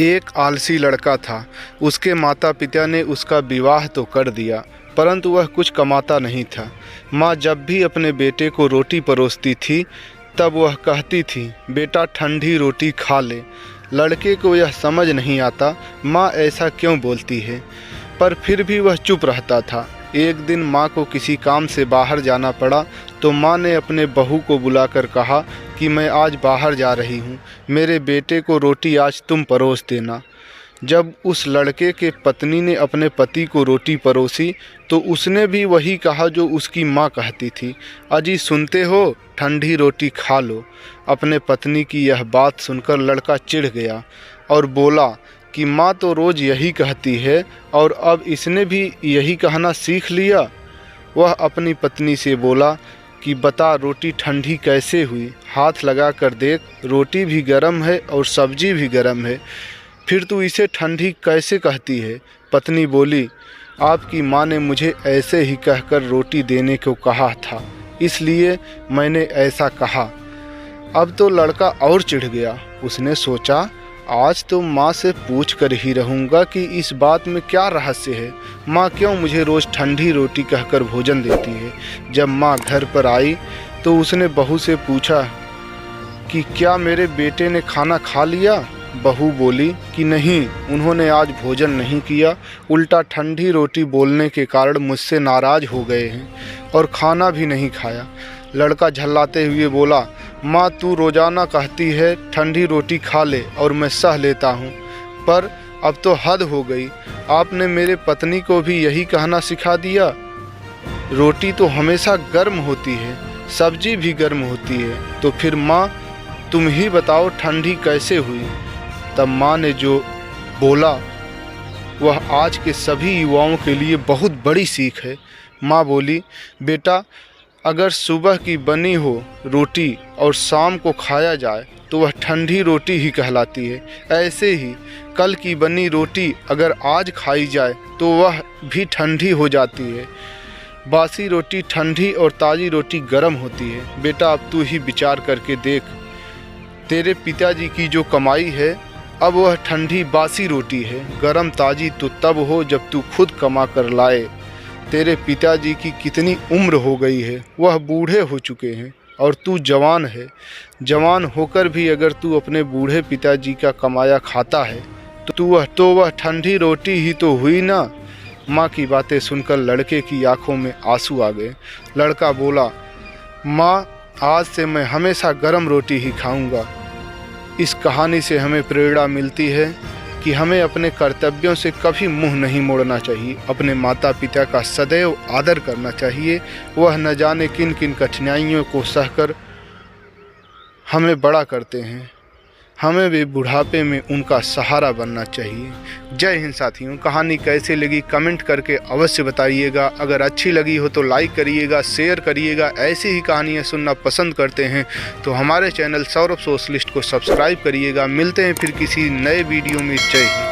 एक आलसी लड़का था। उसके माता पिता ने उसका विवाह तो कर दिया, परंतु वह कुछ कमाता नहीं था। माँ जब भी अपने बेटे को रोटी परोसती थी तब वह कहती थी, बेटा ठंडी रोटी खा ले। लड़के को यह समझ नहीं आता माँ ऐसा क्यों बोलती है, पर फिर भी वह चुप रहता था। एक दिन माँ को किसी काम से बाहर जाना पड़ा तो माँ ने अपने बहू को बुलाकर कहा कि मैं आज बाहर जा रही हूँ, मेरे बेटे को रोटी आज तुम परोस देना। जब उस लड़के के पत्नी ने अपने पति को रोटी परोसी तो उसने भी वही कहा जो उसकी माँ कहती थी, अजी सुनते हो, ठंडी रोटी खा लो। अपने पत्नी की यह बात सुनकर लड़का चिढ़ गया और बोला कि माँ तो रोज़ यही कहती है और अब इसने भी यही कहना सीख लिया। वह अपनी पत्नी से बोला कि बता रोटी ठंडी कैसे हुई, हाथ लगा कर देख, रोटी भी गर्म है और सब्जी भी गर्म है, फिर तू इसे ठंडी कैसे कहती है। पत्नी बोली, आपकी माँ ने मुझे ऐसे ही कहकर रोटी देने को कहा था, इसलिए मैंने ऐसा कहा। अब तो लड़का और चिढ़ गया। उसने सोचा, आज तो माँ से पूछ कर ही रहूँगा कि इस बात में क्या रहस्य है, माँ क्यों मुझे रोज़ ठंडी रोटी कहकर भोजन देती है। जब माँ घर पर आई तो उसने बहू से पूछा कि क्या मेरे बेटे ने खाना खा लिया। बहू बोली कि नहीं, उन्होंने आज भोजन नहीं किया, उल्टा ठंडी रोटी बोलने के कारण मुझसे नाराज़ हो गए हैं और खाना भी नहीं खाया। लड़का झल्लाते हुए बोला, माँ तू रोज़ाना कहती है ठंडी रोटी खा ले और मैं सह लेता हूँ, पर अब तो हद हो गई। आपने मेरे पत्नी को भी यही कहना सिखा दिया। रोटी तो हमेशा गर्म होती है, सब्जी भी गर्म होती है, तो फिर माँ तुम ही बताओ ठंडी कैसे हुई। तब माँ ने जो बोला वह आज के सभी युवाओं के लिए बहुत बड़ी सीख है। माँ बोली, बेटा अगर सुबह की बनी हो रोटी और शाम को खाया जाए तो वह ठंडी रोटी ही कहलाती है। ऐसे ही कल की बनी रोटी अगर आज खाई जाए तो वह भी ठंडी हो जाती है। बासी रोटी ठंडी और ताज़ी रोटी गर्म होती है। बेटा अब तू ही विचार करके देख, तेरे पिताजी की जो कमाई है अब वह ठंडी बासी रोटी है, गरम ताज़ी तो तब हो जब तू खुद कमा कर लाए। तेरे पिताजी की कितनी उम्र हो गई है, वह बूढ़े हो चुके हैं और तू जवान है। जवान होकर भी अगर तू अपने बूढ़े पिताजी का कमाया खाता है तो वह ठंडी रोटी ही तो हुई ना। माँ की बातें सुनकर लड़के की आंखों में आंसू आ गए। लड़का बोला, माँ आज से मैं हमेशा गर्म रोटी ही खाऊंगा। इस कहानी से हमें प्रेरणा मिलती है कि हमें अपने कर्तव्यों से कभी मुंह नहीं मोड़ना चाहिए। अपने माता पिता का सदैव आदर करना चाहिए। वह न जाने किन किन कठिनाइयों को सहकर हमें बड़ा करते हैं, हमें भी बुढ़ापे में उनका सहारा बनना चाहिए। जय हिंद साथियों। कहानी कैसे लगी कमेंट करके अवश्य बताइएगा। अगर अच्छी लगी हो तो लाइक करिएगा, शेयर करिएगा। ऐसी ही कहानियाँ सुनना पसंद करते हैं तो हमारे चैनल सौरभ सोशलिस्ट को सब्सक्राइब करिएगा। मिलते हैं फिर किसी नए वीडियो में। जय हिंद।